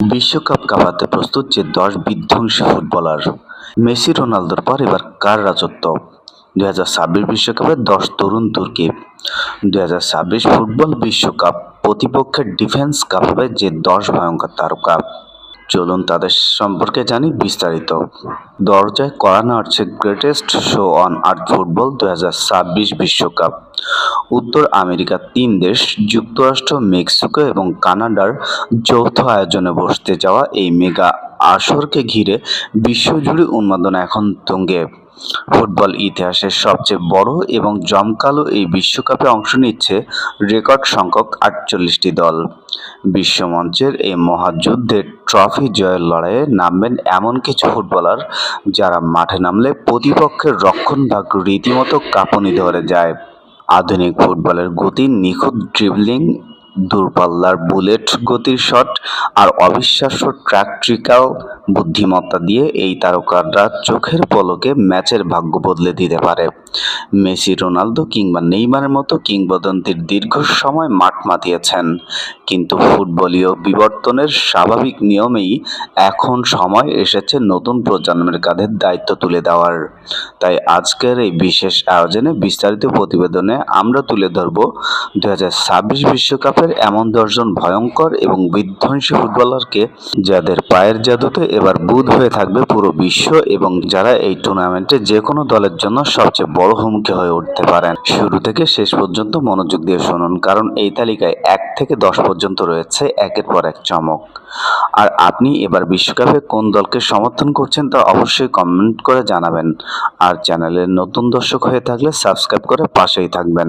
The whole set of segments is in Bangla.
বিশ্বকাপ কাঁপাতে প্রস্তুত যে ১০ বিধ্বংসী ফুটবলার। মেসি, রোনালদোর পর এবার কার রাজত্ব? ২০২৬ বিশ্বকাপে ১০ তরুণ তুর্কি। ২০২৬ ফুটবল বিশ্বকাপ প্রতিপক্ষের ডিফেন্স কাঁপাবে যে ১০ ভয়ঙ্কর তারকা। চলুন তাদের সম্পর্কে জানি বিস্তারিত। দরজায় কড়া নাড়ছে greatest show on earth football ২০২৬ বিশ্বকাপ। উত্তর আমেরিকার ৩ দেশ যুক্তরাষ্ট্র, মেক্সিকো এবং কানাডার যৌথ আয়োজনে বসতে যাওয়া এই মেগা আসরকে ঘিরে বিশ্বজুড়ে উন্মাদনা এখন তুঙ্গে। ফুটবল ইতিহাসের সবচেয়ে বড় এবং জমকালো এই বিশ্বকাপে অংশ নিচ্ছে রেকর্ড সংখ্যক ৪৮টি দল। বিশ্বমঞ্চের এই মহাযুদ্ধে ট্রফি জয়ের লড়াইয়ে নামবেন এমন কিছু ফুটবলার যারা মাঠে নামলে প্রতিপক্ষের রক্ষণভাগ রীতিমতো কাঁপুনি ধরে যায়। আধুনিক ফুটবলের গতি, নিখুঁত ড্রিবলিং, দূরপাল্লার বুলেট গতির শট আর অবিশ্বাস্য ট্যাকটিক্যাল বুদ্ধিমত্তা দিয়ে এই তারকারা চোখের পলকে ম্যাচের ভাগ্য বদলে দিতে পারে। মেসি, রোনালদো কিংবা নেইমারের মতো কিংবদন্তির দীর্ঘ সময় মাঠ মাতিয়েছেন, কিন্তু ফুটবলীয় বিবর্তনের স্বাভাবিক নিয়মেই এখন সময় এসেছে নতুন প্রজন্মের কাঁধে দায়িত্ব তুলে দেওয়ার। তাই আজকের এই বিশেষ আয়োজনে বিস্তারিত প্রতিবেদনে আমরা তুলে ধরব ২০২৬ বিশ্বকাপের এমন ১০ জন ভয়ঙ্কর এবং বিধ্বংসী ফুটবলারকে যাদের পায়ের জাদুতে এবার বুঁদ হয়ে থাকবে পুরো বিশ্ব এবং যারা এই টুর্নামেন্টে যে কোনো দলের জন্য সবচেয়ে বড় হুমকি হয়ে উঠতে পারেন। শুরু থেকে শেষ পর্যন্ত মনোযোগ দিয়ে শুনুন, কারণ এই তালিকায় ১ থেকে ১০ পর্যন্ত রয়েছে একের পর এক চমক। আর আপনি এবার বিশ্বকাপে কোন দলকে সমর্থন করছেন তা অবশ্যই কমেন্ট করে জানাবেন। আর চ্যানেলের নতুন দর্শক হয়ে থাকলে সাবস্ক্রাইব করে পাশেই থাকবেন।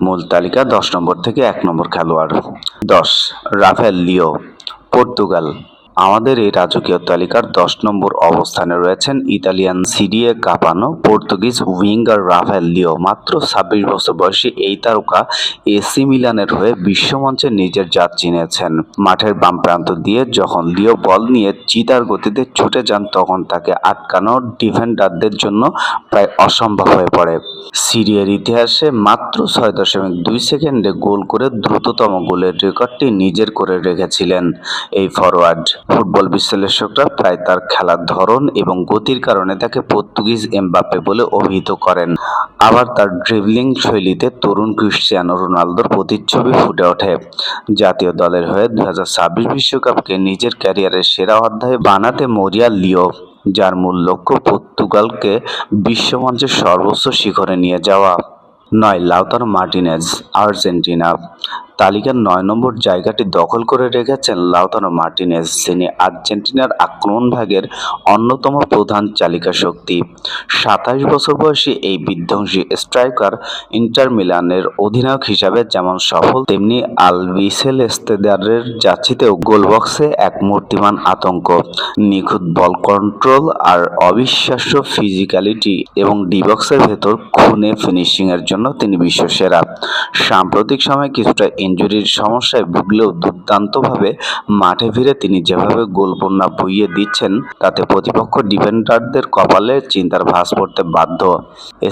মূল তালিকা ১০ নম্বর থেকে ১ নম্বর খেলোয়াড়। ১০, রাফায়েল লিও, পর্তুগাল। আমাদের এই রাজকীয় তালিকার ১০ নম্বর অবস্থানে রয়েছেন ইতালিয়ান সিরিয়ে কাঁপানো পর্তুগিজ উইঙ্গার রাফায়েল লিও। মাত্র ২৬ বছর বয়সী এই তারকা এসি মিলানের হয়ে বিশ্বমঞ্চে নিজের জাত চিনেছেন। মাঠের বাম প্রান্ত দিয়ে যখন লিও বল নিয়ে চিতার গতিতে ছুটে যান, তখন তাকে আটকানো ডিফেন্ডারদের জন্য প্রায় অসম্ভব হয়ে পড়ে। সিরিয়ার ইতিহাসে মাত্র ৬.২ সেকেন্ডে গোল করে দ্রুততম গোলের রেকর্ডটি নিজের করে রেখেছিলেন এই ফরোয়ার্ড। ফুটবল বিশ্লেষকরা প্রায় তার খেলার ধরন এবং গতির কারণে তাকে পর্তুগিজ এমবাপ্পে বলে অভিহিত করেন। আবার তার ড্রিবলিং শৈলীতে তরুণ ক্রিশ্চিয়ানো রোনালদোর প্রতিচ্ছবি ফুটে ওঠে। জাতীয় দলের হয়ে ২০২৬ বিশ্বকাপকে নিজের ক্যারিয়ারের সেরা অধ্যায় বানাতে মরিয়া লিও, যার মূল লক্ষ্য পর্তুগালকে বিশ্বমঞ্চের সর্বোচ্চ শিখরে নিয়ে যাওয়া। ৯, লাউতারো মার্টিনেজ, আর্জেন্টিনা। তালিকার ৯ নম্বর জায়গাটি দখল করে রেখেছেন লাউতারো মার্টিনেজ, যিনি আর্জেন্টিনার আক্রমণভাগের অন্যতম প্রধান চালিকা শক্তি। ২৭ বছর বয়সী এই বিধ্বংসী স্ট্রাইকার ইন্টার মিলানের অধিনায়ক হিসাবে যেমন সফল, তেমনি আলবিসেলেস্তেদের যাচ্ছিতেও গোলবক্সে এক মূর্তিমান আতঙ্ক। নিখুঁত বল কন্ট্রোল আর অবিশ্বাস্য ফিজিক্যালিটি এবং ডি-বক্সের ভেতর খুনে ফিনিশিংয়ের জন্য তিনি বিশ্বসেরা। সাম্প্রতিক সময়ে কিছুটা ইনজুরির সমস্যায় ভুগলেও দুর্দান্তভাবে মাঠে ফিরে তিনি যেভাবে গোলবন্যা বইয়ে দিচ্ছেন, তাতে প্রতিপক্ষ ডিফেন্ডারদের কপালে চিন্তার ভাঁজ পড়তে বাধ্য।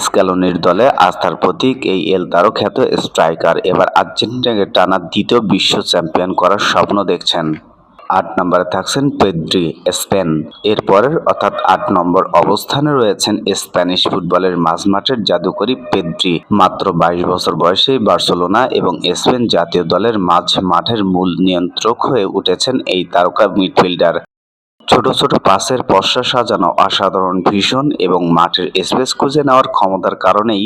স্ক্যালোনির দলে আস্থার প্রতীক এই এল তারো খ্যাত স্ট্রাইকার এবার আর্জেন্টিনাকে টানা দ্বিতীয় বিশ্ব চ্যাম্পিয়ন করার স্বপ্ন দেখছেন। ৮ নম্বরে থাকছেন পেদ্রি, স্পেন। এরপরের অর্থাৎ ৮ নম্বর অবস্থানে রয়েছেন স্প্যানিশ ফুটবলের মাঝমাঠের জাদুকরী পেদ্রি। মাত্র ২২ বছর বয়সেই বার্সেলোনা এবং স্পেন জাতীয় দলের মাঝ মাঠের মূল নিয়ন্ত্রক হয়ে উঠেছেন এই তারকা মিডফিল্ডার। ছোট ছোট পাসের পসরা সাজানো অসাধারণ ভিশন এবং মাঠের স্পেস খুঁজে নেওয়ার ক্ষমতার কারণেই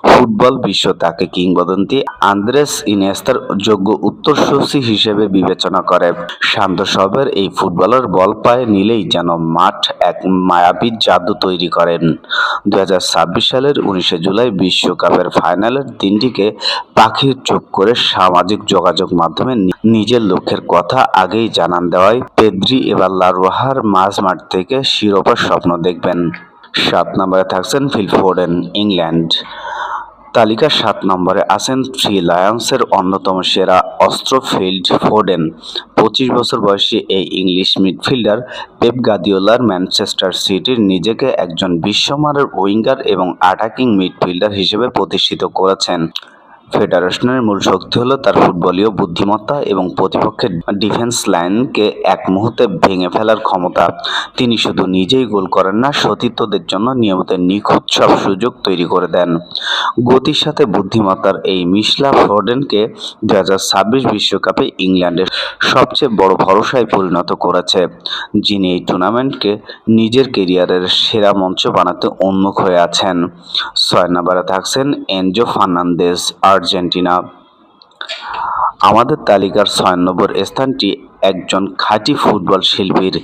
ফুটবল বিশ্ব তাকে কিংবদন্তি আন্দ্রেস ইনিয়েস্তার যোগ্য উত্তরসূরি হিসেবে বিবেচনা করে। শান্ত স্বভাবের এই ফুটবলার বল পায়ে নিলেই যেন মাঠ এক মায়াবী জাদু তৈরি করেন। ২০২৬ সালের ১৯ জুলাই বিশ্বকাপের ফাইনালের দিনটিকে পাখির চোখ করে সামাজিক যোগাযোগ মাধ্যমে নিজের লক্ষ্যের কথা আগেই জানান দেওয়ায় পেদ্রি এবার লা রোহার মাঝমাঠ থেকে শিরোপার স্বপ্ন দেখবেন। ৭ নম্বরে থাকছেন ফিল ফোডেন, ইংল্যান্ড। তালিকার ৭ নম্বরে আছেন থ্রি লায়ন্সের অন্যতম সেরা অস্ত্র ফিল ফোডেন। ২৫ বছর বয়সী এই ইংলিশ মিডফিল্ডার পেপ গার্দিওলার ম্যানচেস্টার সিটির নিজেকে একজন বিশ্বমানের উইঙ্গার এবং অ্যাটাকিং মিডফিল্ডার হিসেবে প্রতিষ্ঠিত করেছেন। ফেডারেশনের মূল শক্তি হলো তার ফুটবলীয় বুদ্ধিমত্তা এবং প্রতিপক্ষের ডিফেন্স লাইনকে এক মুহূর্তে ভেঙে ফেলার ক্ষমতা। তিনি শুধু নিজেই গোল করেন না, সতীর্থদের জন্য নিয়মিত নিখুঁত সব সুযোগ তৈরি করে দেন। গতির সাথে বুদ্ধিমত্তার এই মিশলা ফোর্ডেনকে 2026 বিশ্বকাপে ইংল্যান্ডের সবচেয়ে বড় ভরসায় পরিণত করেছে, যিনি এই টুর্নামেন্টকে নিজের ক্যারিয়ারের সেরা মঞ্চ বানাতে উন্মুখ হয়ে আছেন। 6 নম্বরে থাকছেন এনজো ফার্নান্দেজ, আর্জেন্টিনা। আমাদের তালিকার 6 নম্বর স্থানটি একজন খাঁটি ফুটবল শিল্পীর।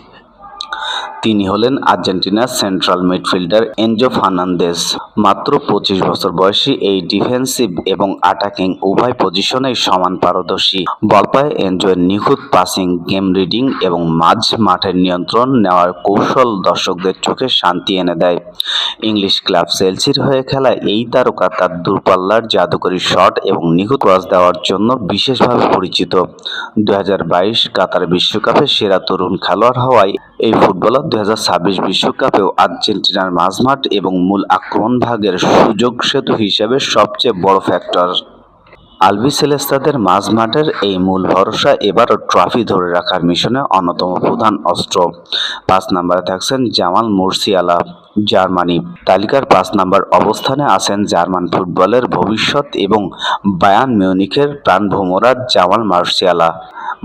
তিনি হলেন আর্জেন্টিনার সেন্ট্রাল মিডফিল্ডার এনজো ফার্নান্দেজ। মাত্র 25 বছর বয়সী এই ডিফেন্সিভ এবং অ্যাটাকিং উভয় পজিশনেই সমান পারদর্শী। বল পায়ে এনজোয়ের নিখুঁত পাসিং, গেম রিডিং এবং মাঝ মাঠের নিয়ন্ত্রণ নেওয়ার কৌশল দর্শকদের চোখে শান্তি এনে দেয়। ইংলিশ ক্লাব চেলসির হয়ে খেলা এই তারকা তার দূরপাল্লার জাদুকরী শট এবং নিখুঁত ক্রস দেওয়ার জন্য বিশেষভাবে পরিচিত। 2022 কাতার বিশ্বকাপে সেরা তরুণ খেলোয়াড় হওয়ায় এই ফুটবলার 2026 বিশ্বকাপেও আর্জেন্টিনার মাঝমাঠ এবং মূল আক্রমণ ভাগের সুযোগ সেতু হিসেবে সবচেয়ে বড় ফ্যাক্টর। আলবিসেলেস্তাদের মাঝমাঠের এই মূল ভরসা এবারও ট্রফি ধরে রাখার মিশনে অন্যতম প্রধান অস্ত্র। 5 নম্বরে থাকছেন জামাল মুরসিয়ালা, জার্মানি। তালিকার 5 নম্বর অবস্থানে আছেন জার্মান ফুটবলের ভবিষ্যৎ এবং বায়ার্ন মিউনিখের প্রাণভোমরা জামাল মুরসিয়ালা।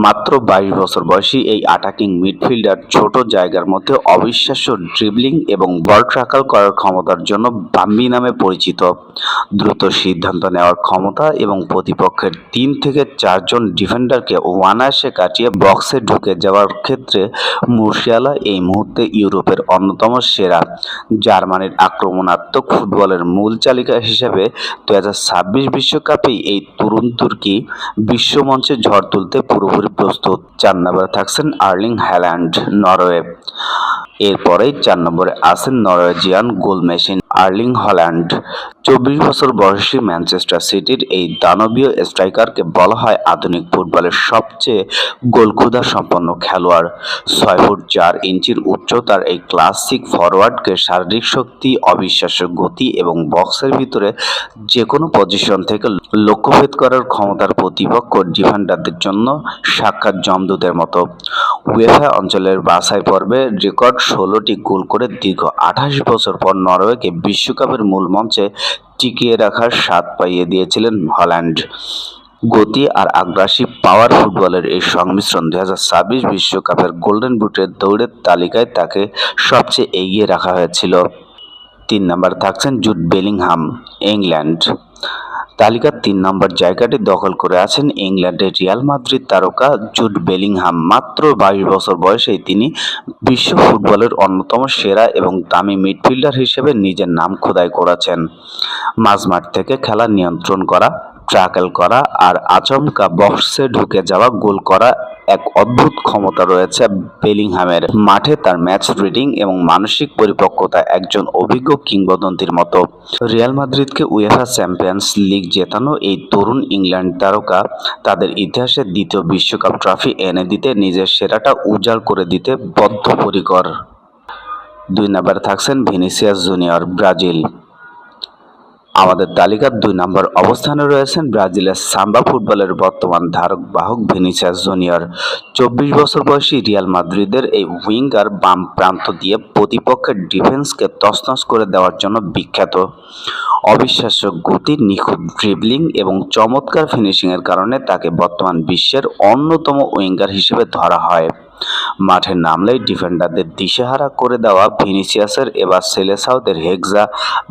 মাত্র 22 বছর বয়সী এই অ্যাটাকিং মিডফিল্ডার ছোট জায়গার মধ্যে অবিশ্বাস্য ড্রিবলিং এবং বল ট্যাকল করার ক্ষমতার জন্য বাম্বি নামে পরিচিত। দ্রুত সিদ্ধান্ত নেওয়ার ক্ষমতা এবং প্রতিপক্ষের 3 থেকে 4 জন ডিফেন্ডারকে অনায়াসে কাটিয়ে বক্সে ঢুকে যাওয়ার ক্ষেত্রে মুরসিয়ালা এই মুহূর্তে ইউরোপের অন্যতম সেরা। জার্মানির আক্রমণাত্মক ফুটবলের মূল চালিকা হিসেবে 2026 বিশ্বকাপেই এই তরুণ তুর্কি বিশ্বমঞ্চে ঝড় তুলতে পুরোপুরি প্রস্তুত। 4 নম্বরে থাকছেন আর্লিং হ্যালান্ড, নরওয়ে। এরপরেই 4 নম্বরে আছেন Norwegian goal machine Erling Haaland. 24 বছর বয়সী ম্যানচেস্টার সিটির এই দানবীয় স্ট্রাইকারকে বলা হয় আধুনিক ফুটবলের সবচেয়ে গোলক্ষুধা সম্পন্ন খেলোয়াড়। 6 ফুট 4 ইঞ্চির উচ্চতার এই ক্লাসিক ফরওয়ার্ডকে শারীরিক শক্তি, অবিশ্বাস্য গতি এবং বক্সের ভিতরে যে কোনো পজিশন থেকে লক্ষ্যভেদ করার ক্ষমতার প্রতিপক্ষ ডিফেন্ডারদের জন্য সাক্ষাৎ যমদূতের মতো। উয়েফা অঞ্চলের বাছাই পর্বে রেকর্ড 16টি গোল করে দীর্ঘ 28 বছর পর নরওয়েকে বিশ্বকাপের মূল মঞ্চে টিকিয়ে রাখার স্বাদ পাইয়ে দিয়েছিলেন হল্যান্ড। গতি আর আগ্রাসী পাওয়ার ফুটবলের এই সংমিশ্রণ 2026 বিশ্বকাপের গোল্ডেন বুটের দৌড়ের তালিকায় তাকে সবচেয়ে এগিয়ে রাখা হয়েছিল। 3 নম্বর থাকছেন জুড বেলিংহাম, ইংল্যান্ড। তালিকার 3 নম্বর জায়গাটি দখল করে আছেন ইংল্যান্ডের রিয়াল মাদ্রিদ তারকা জুড বেলিংহাম। মাত্র 22 বছর বয়সেই তিনি বিশ্ব ফুটবলের অন্যতম সেরা এবং দামি মিডফিল্ডার হিসেবে নিজের নাম খোদাই করেছেন। মাঝমাঠ থেকে খেলা নিয়ন্ত্রণ করা, ট্যাকল করা আর আচমকা বক্সে ঢুকে যাওয়া গোল করা এক অদ্ভুত ক্ষমতা রয়েছে বেলিংহামের। মাঠে তার ম্যাচ রিডিং এবং মানসিক পরিপক্কতা একজন অভিজ্ঞ কিংবদন্তির মতো। রিয়াল মাদ্রিদকে উয়েফা চ্যাম্পিয়ন্স লিগ জেতানো এই তরুণ ইংল্যান্ড তারকা তাদের ইতিহাসের দ্বিতীয় বিশ্বকাপ ট্রফি এনে দিতে নিজের সেরাটা উজাড় করে দিতে বদ্ধপরিকর। 2 নম্বরে থাকছেন ভিনিসিয়াস জুনিয়র, ব্রাজিল। আমাদের তালিকার 2 নম্বর অবস্থানে রয়েছেন ব্রাজিলের সাম্বা ফুটবলের বর্তমান ধারক বাহক ভিনিসিয়াস জুনিয়র। 24 বছর বয়সী রিয়াল মাদ্রিদের এই উইঙ্গার বাম প্রান্ত দিয়ে প্রতিপক্ষের ডিফেন্সকে তছনছ করে দেওয়ার জন্য বিখ্যাত। অবিশ্বাস্য গতি, নিখুঁত ড্রিবলিং এবং চমৎকার ফিনিশিংয়ের কারণে তাকে বর্তমান বিশ্বের অন্যতম উইঙ্গার হিসেবে ধরা হয়। মাঠে নামলেই ডিফেন্ডারদের দিশেহারা করে দেওয়া ভিনিসিয়াসের এবার সেলেসাওদের হেক্সা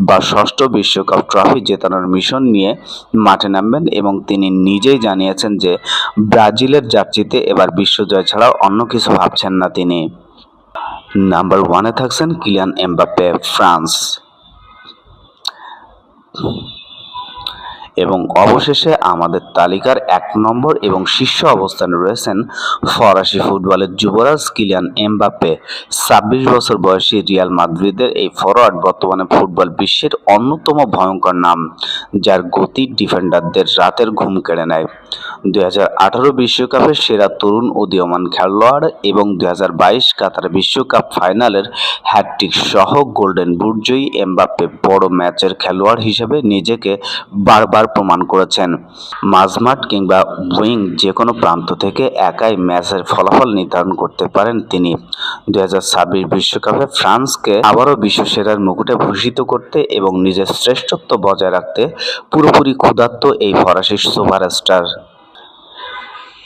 বা 6ষ্ঠ বিশ্বকাপ ট্রফি জেতানোর মিশন নিয়ে মাঠে নামবেন এবং তিনি নিজেই জানিয়েছেন যে ব্রাজিলের জার্সিতে এবার বিশ্বজয় ছাড়া অন্য কিছু ভাবছেন না তিনি। নাম্বার 1-এ থাকছেন কিলিয়ান এমবাপ্পে, ফ্রান্স। এবং অবশেষে আমাদের তালিকার 1 নম্বর এবং শীর্ষ অবস্থানে রয়েছেন ফরাসি ফুটবলের যুবরাজ কিলিয়ান এমবাপ্পে। 26 বছর বয়সী রিয়াল মাদ্রিদের এই ফরোয়ার্ড বর্তমানে ফুটবল বিশ্বের অন্যতম ভয়ঙ্কর নাম, যার গতি ডিফেন্ডারদের রাতের ঘুম কেড়ে নেয়। 2018 বিশ্বকাপের সেরা তরুণ উদীয়মান খেলোয়াড় এবং 2022 কাতার বিশ্বকাপ ফাইনালের হ্যাটট্রিক সহ গোল্ডেন বুট জয়ী এমবাপ্পে বড় ম্যাচের খেলোয়াড় হিসেবে নিজেকে বারবার বারবার প্রমাণ করেছেন। মাঝমাঠ কিংবা উইং যেকোনো প্রান্ত থেকে একাই ম্যাচের ফলাফল নির্ধারণ করতে পারেন তিনি। 2026 বিশ্বকাপে ফ্রান্সকে আবারও বিশ্বসেরার মুকুটে ভূষিত করতে এবং নিজের শ্রেষ্ঠত্ব বজায় রাখতে পুরোপুরি ক্ষুধার্ত এই ফরাসি সুপারস্টার।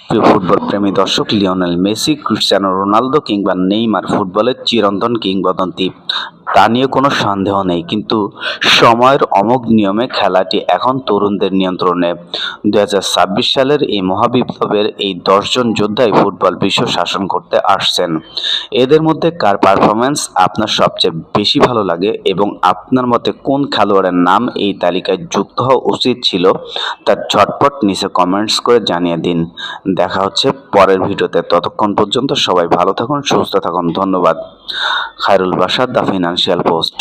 প্রিয় ফুটবল প্রেমী দর্শক, লিওনেল মেসি, ক্রিস্টিয়ানো রোনালদো কিংবা নেইমার ফুটবলের চিরন্তন কিংবদন্তি, তা নিয়ে কোনো সন্দেহ নেই। কিন্তু সময়ের অমোঘ নিয়মে খেলাটি এখন তরুণদের নিয়ন্ত্রণে। 2026 সালের এই মহাবিপ্লবের এই 10 জন যোদ্ধাই ফুটবল বিশ্ব শাসন করতে আসছেন। এদের মধ্যে কার পারফরম্যান্স আপনার সবচেয়ে বেশি ভালো লাগে এবং আপনার মতে কোন খেলোয়াড়ের নাম এই তালিকায় যুক্ত হওয়া উচিত ছিল, তা ঝটপট নিচে কমেন্টস করে জানিয়ে দিন। দেখা হচ্ছে পরের ভিডিওতে। ততক্ষণ পর্যন্ত সবাই ভালো থাকুন, সুস্থ থাকুন। ধন্যবাদ। Khairul Bashar, the financial post.